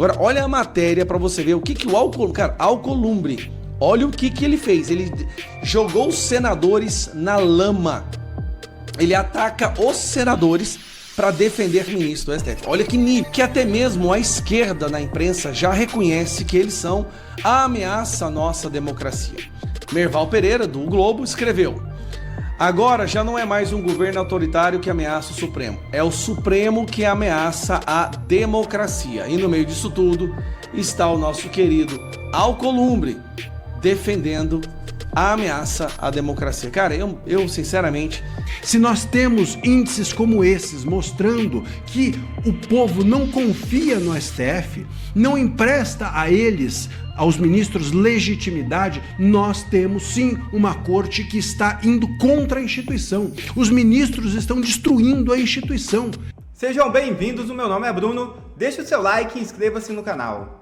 Agora, olha a matéria para você ver o que o Alcolumbre, olha o que ele fez. Ele jogou os senadores na lama. Ele ataca os senadores para defender ministro do STF. Olha que nível, que até mesmo a esquerda na imprensa já reconhece que eles são a ameaça à nossa democracia. Merval Pereira, do Globo, escreveu: agora já não é mais um governo autoritário que ameaça o Supremo, é o Supremo que ameaça a democracia. E no meio disso tudo está o nosso querido Alcolumbre defendendo a ameaça à democracia. Cara, eu sinceramente... Se nós temos índices como esses mostrando que o povo não confia no STF, não empresta a eles, aos ministros, legitimidade, nós temos sim uma corte que está indo contra a instituição. Os ministros estão destruindo a instituição. Sejam bem-vindos, o meu nome é Bruno, deixe o seu like e inscreva-se no canal.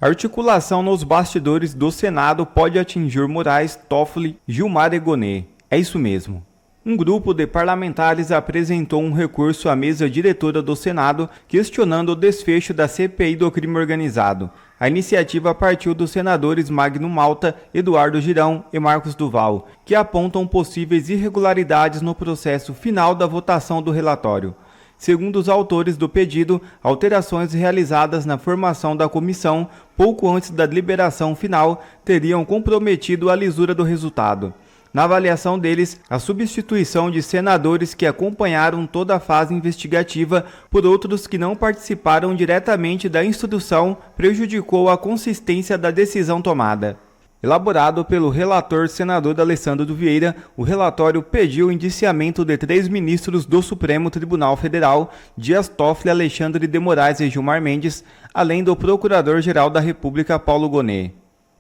A articulação nos bastidores do Senado pode atingir Moraes, Toffoli, Gilmar e Gonê. É isso mesmo. Um grupo de parlamentares apresentou um recurso à mesa diretora do Senado questionando o desfecho da CPI do crime organizado. A iniciativa partiu dos senadores Magno Malta, Eduardo Girão e Marcos Duval, que apontam possíveis irregularidades no processo final da votação do relatório. Segundo os autores do pedido, alterações realizadas na formação da comissão pouco antes da deliberação final teriam comprometido a lisura do resultado. Na avaliação deles, a substituição de senadores que acompanharam toda a fase investigativa por outros que não participaram diretamente da instrução prejudicou a consistência da decisão tomada. Elaborado pelo relator senador Alessandro Vieira, o relatório pediu o indiciamento de 3 ministros do Supremo Tribunal Federal, Dias Toffoli, Alexandre de Moraes e Gilmar Mendes, além do Procurador-Geral da República, Paulo Gonê.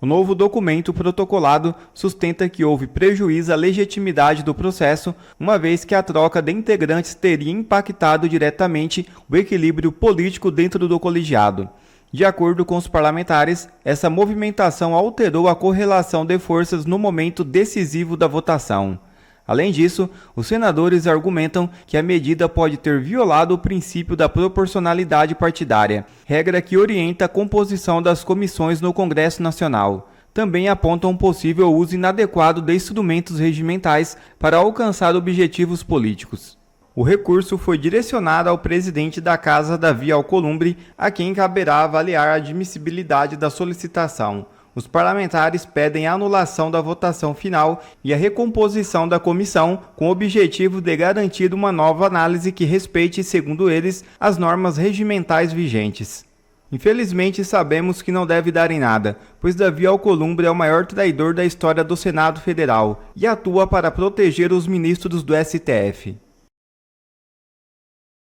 O novo documento protocolado sustenta que houve prejuízo à legitimidade do processo, uma vez que a troca de integrantes teria impactado diretamente o equilíbrio político dentro do colegiado. De acordo com os parlamentares, essa movimentação alterou a correlação de forças no momento decisivo da votação. Além disso, os senadores argumentam que a medida pode ter violado o princípio da proporcionalidade partidária, regra que orienta a composição das comissões no Congresso Nacional. Também apontam um possível uso inadequado de instrumentos regimentais para alcançar objetivos políticos. O recurso foi direcionado ao presidente da Casa, Davi Alcolumbre, a quem caberá avaliar a admissibilidade da solicitação. Os parlamentares pedem a anulação da votação final e a recomposição da comissão, com o objetivo de garantir uma nova análise que respeite, segundo eles, as normas regimentais vigentes. Infelizmente, sabemos que não deve dar em nada, pois Davi Alcolumbre é o maior traidor da história do Senado Federal e atua para proteger os ministros do STF.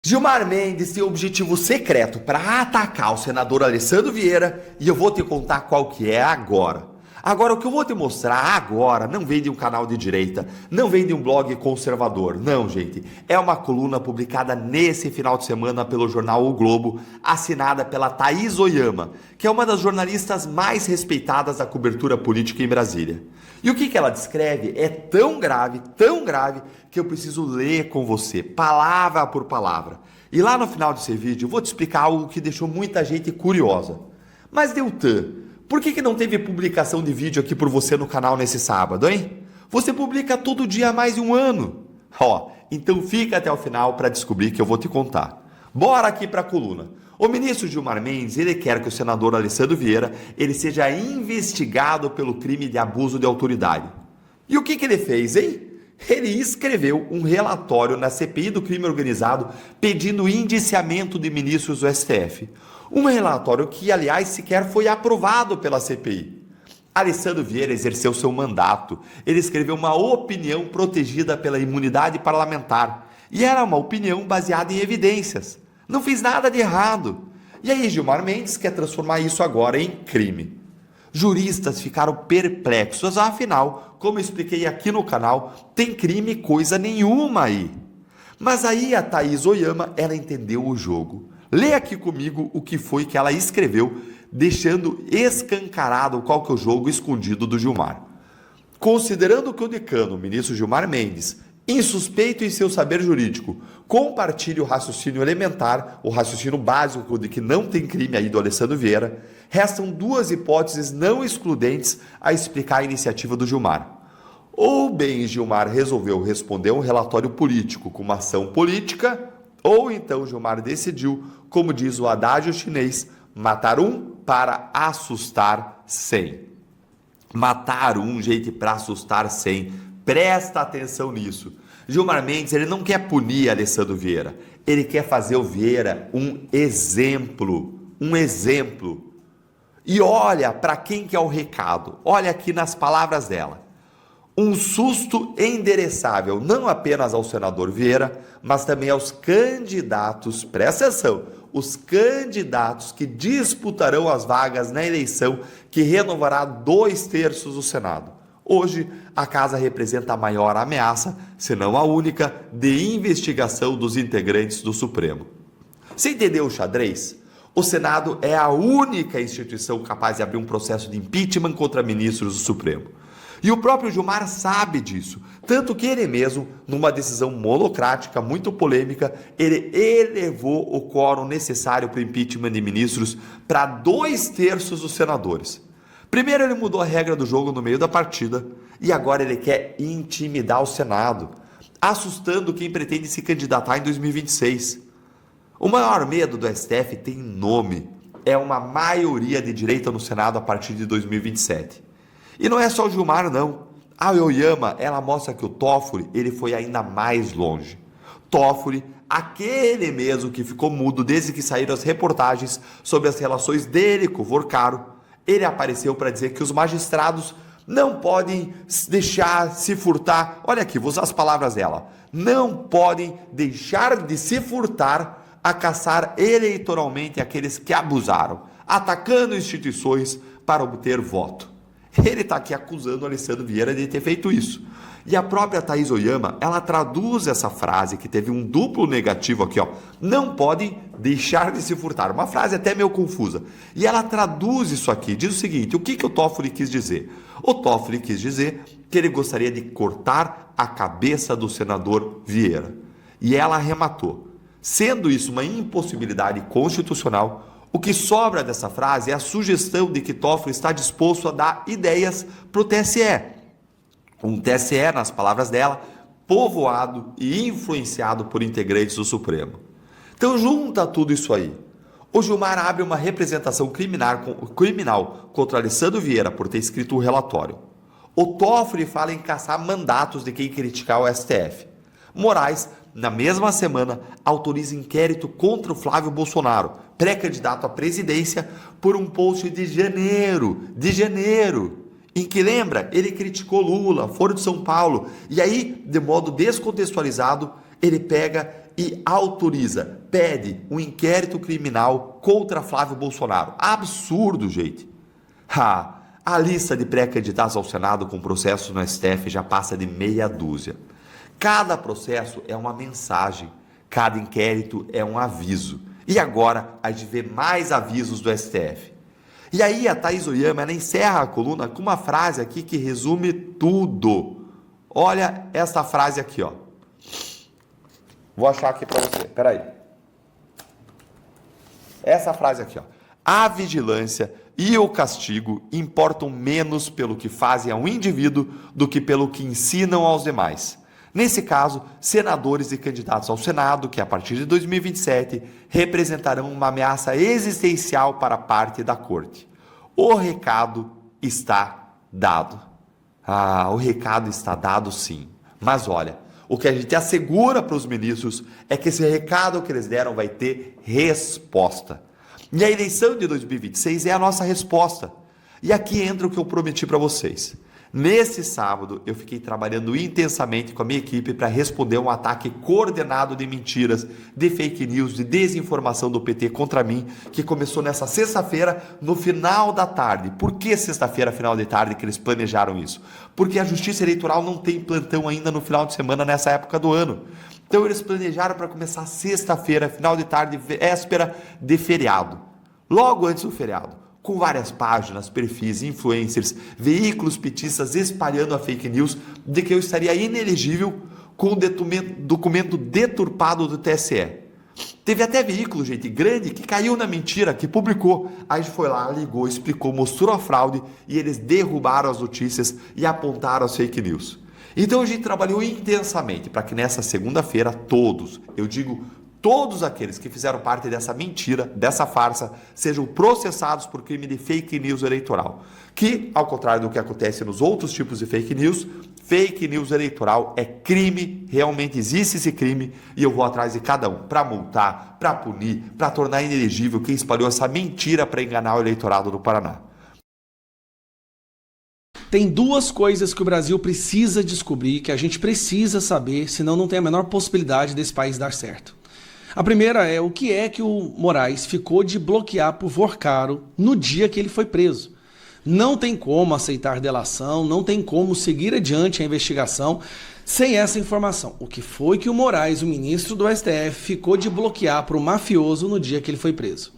Gilmar Mendes tem um objetivo secreto para atacar o senador Alessandro Vieira e eu vou te contar qual que é agora. Agora, o que eu vou te mostrar agora não vem de um canal de direita, não vem de um blog conservador, não, gente. É uma coluna publicada nesse final de semana pelo jornal O Globo, assinada pela Thaís Oyama, que é uma das jornalistas mais respeitadas da cobertura política em Brasília. E o que ela descreve é tão grave, que eu preciso ler com você, palavra por palavra. E lá no final desse vídeo eu vou te explicar algo que deixou muita gente curiosa. Mas, Deltan, por que não teve publicação de vídeo aqui por você no canal nesse sábado, hein? Você publica todo dia há mais de um ano. Então fica até o final para descobrir que eu vou te contar. Bora aqui para a coluna. O ministro Gilmar Mendes, ele quer que o senador Alessandro Vieira ele seja investigado pelo crime de abuso de autoridade. E o que ele fez, hein? Ele escreveu um relatório na CPI do crime organizado pedindo indiciamento de ministros do STF. Um relatório que, aliás, sequer foi aprovado pela CPI. Alessandro Vieira exerceu seu mandato. Ele escreveu uma opinião protegida pela imunidade parlamentar. E era uma opinião baseada em evidências. Não fez nada de errado. E aí Gilmar Mendes quer transformar isso agora em crime. Juristas ficaram perplexos, afinal, como eu expliquei aqui no canal, tem crime coisa nenhuma aí. Mas aí a Thaís Oyama, ela entendeu o jogo. Lê aqui comigo o que foi que ela escreveu, deixando escancarado qual que é o jogo escondido do Gilmar. Considerando que o decano, o ministro Gilmar Mendes, insuspeito em seu saber jurídico, compartilhe o raciocínio elementar, o raciocínio básico de que não tem crime aí do Alessandro Vieira, restam duas hipóteses não excludentes a explicar a iniciativa do Gilmar. Ou bem Gilmar resolveu responder um relatório político com uma ação política, ou então Gilmar decidiu, como diz o adágio chinês, matar um para assustar 100. Matar um, gente, para assustar 100. Presta atenção nisso. Gilmar Mendes, ele não quer punir Alessandro Vieira. Ele quer fazer o Vieira um exemplo. Um exemplo. E olha para quem que é o recado. Olha aqui nas palavras dela. Um susto endereçável não apenas ao senador Vieira, mas também aos candidatos, presta atenção, os candidatos que disputarão as vagas na eleição que renovará 2/3 do Senado. Hoje, a casa representa a maior ameaça, se não a única, de investigação dos integrantes do Supremo. Você entendeu o xadrez? O Senado é a única instituição capaz de abrir um processo de impeachment contra ministros do Supremo. E o próprio Gilmar sabe disso, tanto que ele mesmo, numa decisão monocrática muito polêmica, ele elevou o quórum necessário para o impeachment de ministros para 2/3 dos senadores. Primeiro ele mudou a regra do jogo no meio da partida e agora ele quer intimidar o Senado, assustando quem pretende se candidatar em 2026. O maior medo do STF tem nome, é uma maioria de direita no Senado a partir de 2027. E não é só o Gilmar, não. A Oyama, ela mostra que o Toffoli, ele foi ainda mais longe. Toffoli, aquele mesmo que ficou mudo desde que saíram as reportagens sobre as relações dele com o Vorcaro, ele apareceu para dizer que os magistrados não podem deixar se furtar. Olha aqui, vou usar as palavras dela. Não podem deixar de se furtar a caçar eleitoralmente aqueles que abusaram, atacando instituições para obter voto. Ele está aqui acusando o Alessandro Vieira de ter feito isso. E a própria Thaís Oyama, ela traduz essa frase, que teve um duplo negativo aqui, ó. Não podem deixar de se furtar. Uma frase até meio confusa. E ela traduz isso aqui, diz o seguinte, o que o Toffoli quis dizer? O Toffoli quis dizer que ele gostaria de cortar a cabeça do senador Vieira. E ela arrematou. Sendo isso uma impossibilidade constitucional, o que sobra dessa frase é a sugestão de que Toffoli está disposto a dar ideias para o TSE. Um TSE, nas palavras dela, povoado e influenciado por integrantes do Supremo. Então junta tudo isso aí. O Gilmar abre uma representação criminal contra Alessandro Vieira por ter escrito o relatório. O Toffoli fala em caçar mandatos de quem criticar o STF. Moraes, na mesma semana, autoriza inquérito contra o Flávio Bolsonaro, pré-candidato à presidência, por um post de janeiro, em que, lembra, ele criticou Lula, Foro de São Paulo, e aí, de modo descontextualizado, ele pega e autoriza, pede um inquérito criminal contra Flávio Bolsonaro. Absurdo, gente. A lista de pré-candidatos ao Senado com processo no STF já passa de meia dúzia. Cada processo é uma mensagem, cada inquérito é um aviso. E agora a gente vê mais avisos do STF. E aí a Thaís Oyama, ela encerra a coluna com uma frase aqui que resume tudo. Olha essa frase aqui, ó. Vou achar aqui para você, peraí. Essa frase aqui, ó. A vigilância e o castigo importam menos pelo que fazem ao indivíduo do que pelo que ensinam aos demais. Nesse caso, senadores e candidatos ao Senado, que a partir de 2027 representarão uma ameaça existencial para parte da corte. O recado está dado. O recado está dado sim. Mas olha, o que a gente assegura para os ministros é que esse recado que eles deram vai ter resposta. E a eleição de 2026 é a nossa resposta. E aqui entra o que eu prometi para vocês. Nesse sábado, eu fiquei trabalhando intensamente com a minha equipe para responder um ataque coordenado de mentiras, de fake news, de desinformação do PT contra mim, que começou nessa sexta-feira, no final da tarde. Por que sexta-feira, final de tarde, que eles planejaram isso? Porque a Justiça Eleitoral não tem plantão ainda no final de semana, nessa época do ano. Então, eles planejaram para começar sexta-feira, final de tarde, véspera de feriado. Logo antes do feriado. com várias páginas, perfis, influencers, veículos petistas espalhando a fake news de que eu estaria inelegível com o documento deturpado do TSE. Teve até veículo, gente, grande, que caiu na mentira, que publicou. Aí a gente foi lá, ligou, explicou, mostrou a fraude e eles derrubaram as notícias e apontaram as fake news. Então a gente trabalhou intensamente para que nessa segunda-feira todos, eu digo todos aqueles que fizeram parte dessa mentira, dessa farsa, sejam processados por crime de fake news eleitoral. Que, ao contrário do que acontece nos outros tipos de fake news eleitoral é crime, realmente existe esse crime, e eu vou atrás de cada um para multar, para punir, para tornar inelegível quem espalhou essa mentira para enganar o eleitorado do Paraná. Tem duas coisas que o Brasil precisa descobrir, que a gente precisa saber, senão não tem a menor possibilidade desse país dar certo. A primeira é o que o Moraes ficou de bloquear por Vorcaro no dia que ele foi preso. Não tem como aceitar delação, não tem como seguir adiante a investigação sem essa informação. O que foi que o Moraes, o ministro do STF, ficou de bloquear para o mafioso no dia que ele foi preso.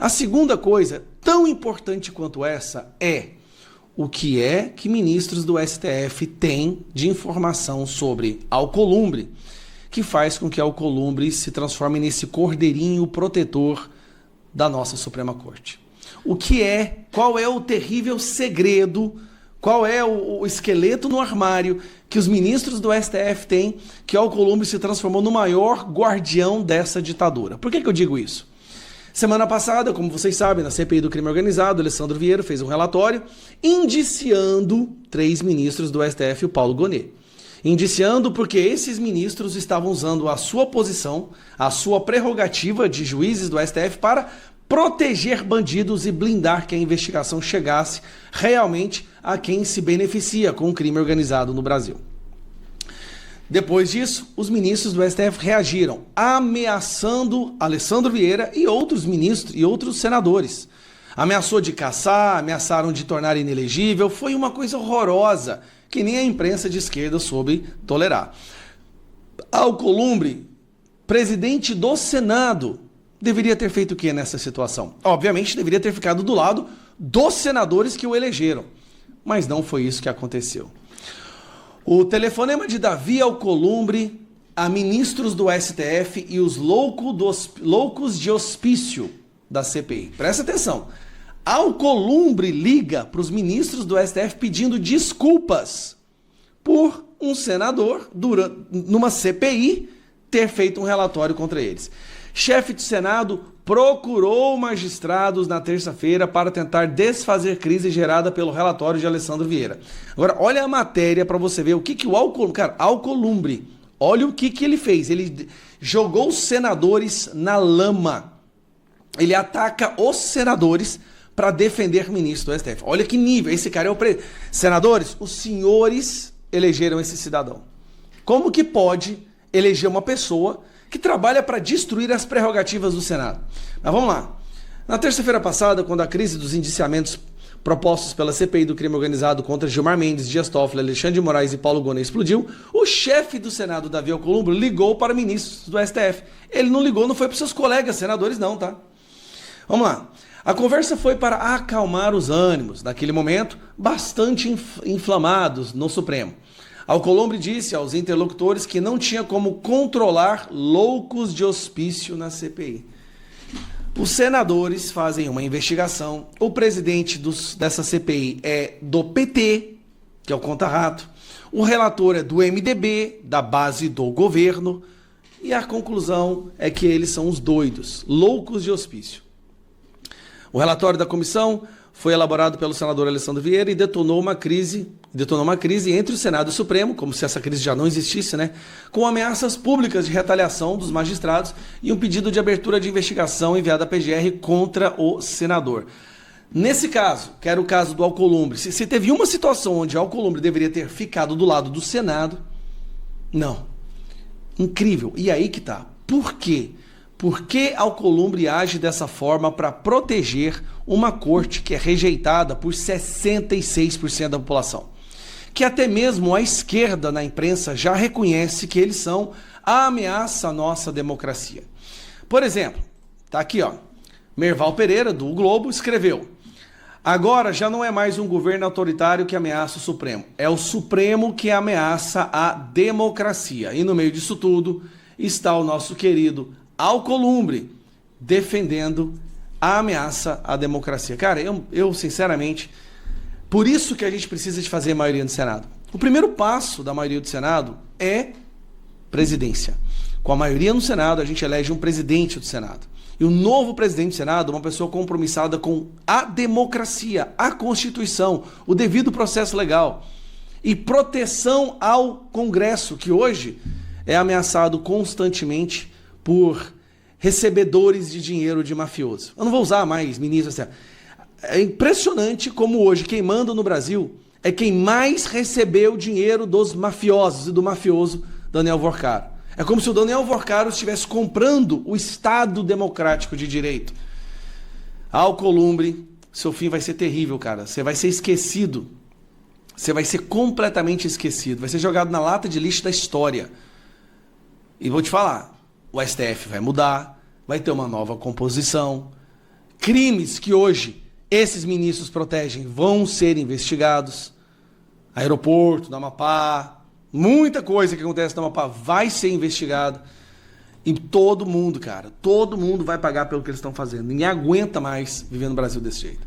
A segunda coisa, tão importante quanto essa, é o que ministros do STF têm de informação sobre Alcolumbre, que faz com que Alcolumbre se transforme nesse cordeirinho protetor da nossa Suprema Corte. Qual é o terrível segredo, qual é o esqueleto no armário que os ministros do STF têm, que Alcolumbre se transformou no maior guardião dessa ditadura. Por que eu digo isso? Semana passada, como vocês sabem, na CPI do crime organizado, Alessandro Vieira fez um relatório indiciando 3 ministros do STF e o Paulo Gonet. Indiciando porque esses ministros estavam usando a sua posição, a sua prerrogativa de juízes do STF para proteger bandidos e blindar que a investigação chegasse realmente a quem se beneficia com o crime organizado no Brasil. Depois disso, os ministros do STF reagiram, ameaçando Alessandro Vieira e outros ministros e outros senadores. Ameaçou de caçar, ameaçaram de tornar inelegível, foi uma coisa horrorosa, que nem a imprensa de esquerda soube tolerar. Alcolumbre, presidente do Senado, deveria ter feito o que nessa situação? Obviamente deveria ter ficado do lado dos senadores que o elegeram, mas não foi isso que aconteceu. O telefonema de Davi Alcolumbre a ministros do STF e os loucos de hospício da CPI. Presta atenção. Alcolumbre liga para os ministros do STF pedindo desculpas por um senador, numa CPI, ter feito um relatório contra eles. Chefe do Senado procurou magistrados na terça-feira para tentar desfazer crise gerada pelo relatório de Alessandro Vieira. Agora, olha a matéria para você ver o que o Alcolumbre, olha o que ele fez. Ele jogou os senadores na lama. Ele ataca os senadores para defender ministro do STF. Olha que nível, esse cara é o presidente. Senadores, os senhores elegeram esse cidadão. Como que pode eleger uma pessoa que trabalha para destruir as prerrogativas do Senado? Mas vamos lá. Na terça-feira passada, quando a crise dos indiciamentos propostos pela CPI do crime organizado contra Gilmar Mendes, Dias Toffoli, Alexandre de Moraes e Paulo Gonet explodiu, o chefe do Senado, Davi Alcolumbre, ligou para ministros do STF. Ele não ligou, não foi para os seus colegas senadores não, tá? Vamos lá. A conversa foi para acalmar os ânimos, naquele momento, bastante inflamados no Supremo. Alcolumbre disse aos interlocutores que não tinha como controlar loucos de hospício na CPI. Os senadores fazem uma investigação, o presidente dessa CPI é do PT, que é o conta-rato, o relator é do MDB, da base do governo, e a conclusão é que eles são os doidos, loucos de hospício. O relatório da comissão foi elaborado pelo senador Alessandro Vieira e detonou uma crise entre o Senado e o Supremo, como se essa crise já não existisse, né? Com ameaças públicas de retaliação dos magistrados e um pedido de abertura de investigação enviado à PGR contra o senador. Nesse caso, que era o caso do Alcolumbre, se teve uma situação onde Alcolumbre deveria ter ficado do lado do Senado, não. Incrível. E aí que tá. Por quê? Por que Alcolumbre age dessa forma para proteger uma corte que é rejeitada por 66% da população? Que até mesmo a esquerda na imprensa já reconhece que eles são a ameaça à nossa democracia. Por exemplo, tá aqui, ó. Merval Pereira, do Globo, escreveu: Agora já não é mais um governo autoritário que ameaça o Supremo. É o Supremo que ameaça a democracia. E no meio disso tudo está o nosso querido Alcolumbre defendendo a ameaça à democracia. Cara, eu sinceramente, por isso que a gente precisa de fazer maioria no Senado. O primeiro passo da maioria do Senado é presidência. Com a maioria no Senado, a gente elege um presidente do Senado. E o novo presidente do Senado é uma pessoa compromissada com a democracia, a Constituição, o devido processo legal e proteção ao Congresso, que hoje é ameaçado constantemente por recebedores de dinheiro de mafioso. Eu não vou usar mais ministro. É impressionante como hoje quem manda no Brasil é quem mais recebeu dinheiro dos mafiosos e do mafioso Daniel Vorcaro. É como se o Daniel Vorcaro estivesse comprando o Estado democrático de direito. Alcolumbre, seu fim vai ser terrível, cara. Você vai ser esquecido. Você vai ser completamente esquecido. Vai ser jogado na lata de lixo da história. E vou te falar, o STF vai mudar, vai ter uma nova composição. Crimes que hoje esses ministros protegem vão ser investigados. Aeroporto do Amapá, muita coisa que acontece no Amapá vai ser investigada. E todo mundo, cara, todo mundo vai pagar pelo que eles estão fazendo. Ninguém aguenta mais viver no Brasil desse jeito.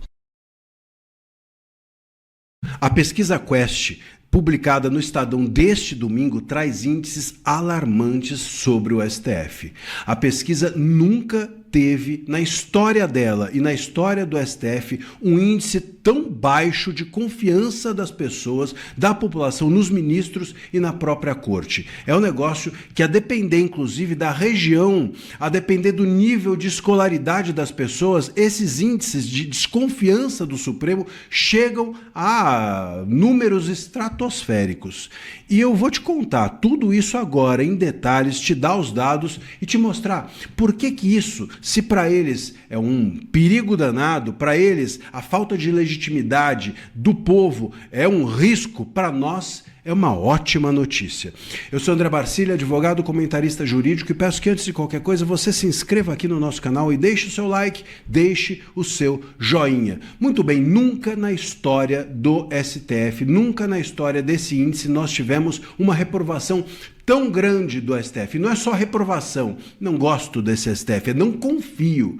A pesquisa Quest, publicada no Estadão deste domingo, traz índices alarmantes sobre o STF. A pesquisa nunca teve, na história dela e na história do STF, um índice tão baixo de confiança das pessoas, da população, nos ministros e na própria corte. É um negócio que, a depender inclusive da região, a depender do nível de escolaridade das pessoas, esses índices de desconfiança do Supremo chegam a números estratosféricos. E eu vou te contar tudo isso agora em detalhes, te dar os dados e te mostrar por que isso, se para eles é um perigo danado, para eles a falta de legitimidade do povo é um risco, para nós é uma ótima notícia. Eu sou André Barcilli, advogado, comentarista jurídico, e peço que antes de qualquer coisa você se inscreva aqui no nosso canal e deixe o seu like, deixe o seu joinha. Muito bem, nunca na história do STF, nunca na história desse índice nós tivemos uma reprovação tão grande do STF. Não é só reprovação, não gosto desse STF, não confio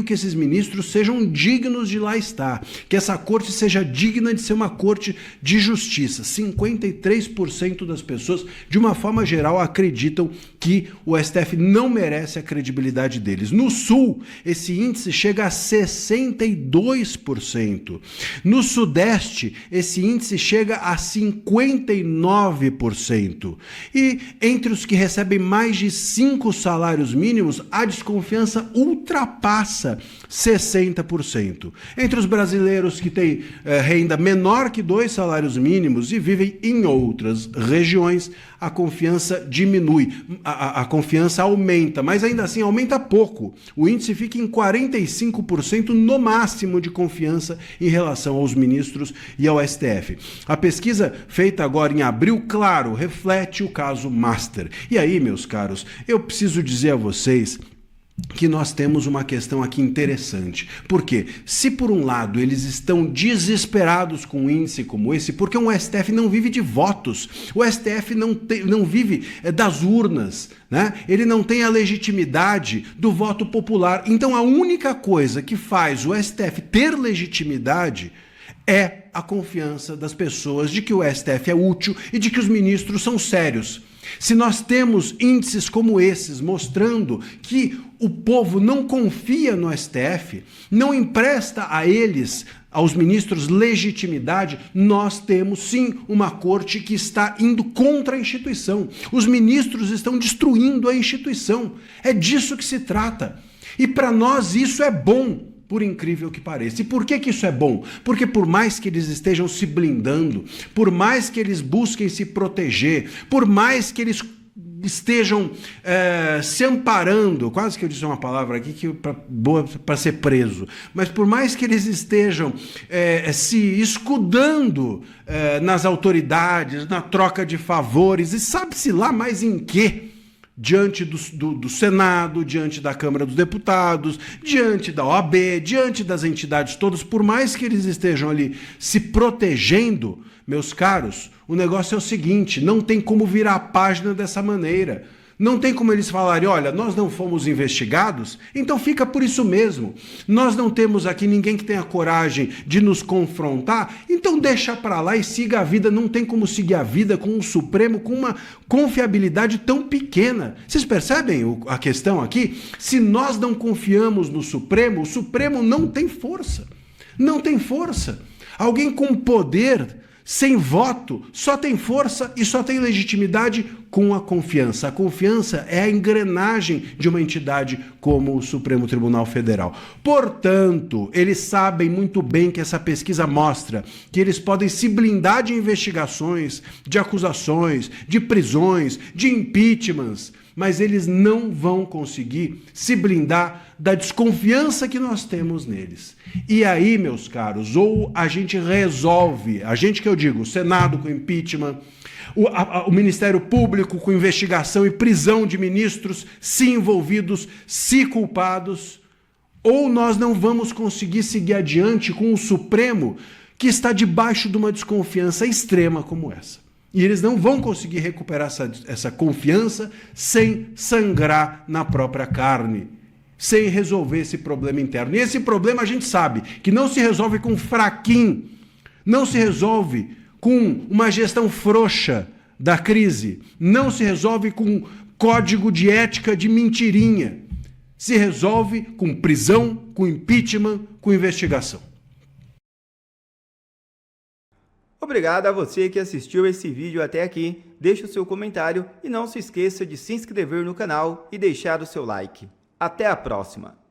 que esses ministros sejam dignos de lá estar, que essa corte seja digna de ser uma corte de justiça. 53% das pessoas, de uma forma geral, acreditam que o STF não merece a credibilidade deles. No Sul, esse índice chega a 62%. No Sudeste, esse índice chega a 59%. E entre os que recebem mais de 5 salários mínimos, a desconfiança ultrapassa 60%. Entre os brasileiros que têm renda menor que 2 salários mínimos e vivem em outras regiões, a confiança diminui, a confiança aumenta, mas ainda assim aumenta pouco. O índice fica em 45% no máximo de confiança em relação aos ministros e ao STF. A pesquisa feita agora em abril, claro, reflete o caso Master. E aí, meus caros, eu preciso dizer a vocês que nós temos uma questão aqui interessante. Porque se por um lado eles estão desesperados com um índice como esse, porque um STF não vive de votos, o STF não vive das urnas, né? Ele não tem a legitimidade do voto popular. Então a única coisa que faz o STF ter legitimidade é a confiança das pessoas de que o STF é útil e de que os ministros são sérios. Se nós temos índices como esses mostrando que o povo não confia no STF, não empresta a eles, aos ministros, legitimidade, nós temos sim uma corte que está indo contra a instituição. Os ministros estão destruindo a instituição. É disso que se trata. E para nós isso é bom, por incrível que pareça. E por que isso é bom? Porque por mais que eles estejam se blindando, por mais que eles busquem se proteger, por mais que eles estejam se amparando, quase que eu disse uma palavra aqui que boa para ser preso, mas por mais que eles estejam se escudando nas autoridades, na troca de favores, e sabe-se lá mais em quê, diante do Senado, diante da Câmara dos Deputados, diante da OAB, diante das entidades todas, por mais que eles estejam ali se protegendo, meus caros, o negócio é o seguinte, não tem como virar a página dessa maneira. Não tem como eles falarem, olha, nós não fomos investigados, então fica por isso mesmo. Nós não temos aqui ninguém que tenha coragem de nos confrontar, então deixa para lá e siga a vida. Não tem como seguir a vida com um Supremo com uma confiabilidade tão pequena. Vocês percebem a questão aqui? Se nós não confiamos no Supremo, o Supremo não tem força. Não tem força. Alguém com poder, sem voto, só tem força e só tem legitimidade com a confiança. A confiança é a engrenagem de uma entidade como o Supremo Tribunal Federal. Portanto, eles sabem muito bem que essa pesquisa mostra que eles podem se blindar de investigações, de acusações, de prisões, de impeachments, mas eles não vão conseguir se blindar da desconfiança que nós temos neles. E aí, meus caros, ou a gente resolve, a gente que eu digo, o Senado com impeachment, o Ministério Público com investigação e prisão de ministros, se envolvidos, se culpados, ou nós não vamos conseguir seguir adiante com o Supremo que está debaixo de uma desconfiança extrema como essa. E eles não vão conseguir recuperar essa confiança sem sangrar na própria carne, sem resolver esse problema interno. E esse problema a gente sabe que não se resolve com fraquinho, não se resolve com uma gestão frouxa da crise, não se resolve com código de ética de mentirinha, se resolve com prisão, com impeachment, com investigação. Obrigado a você que assistiu esse vídeo até aqui. Deixe o seu comentário e não se esqueça de se inscrever no canal e deixar o seu like. Até a próxima!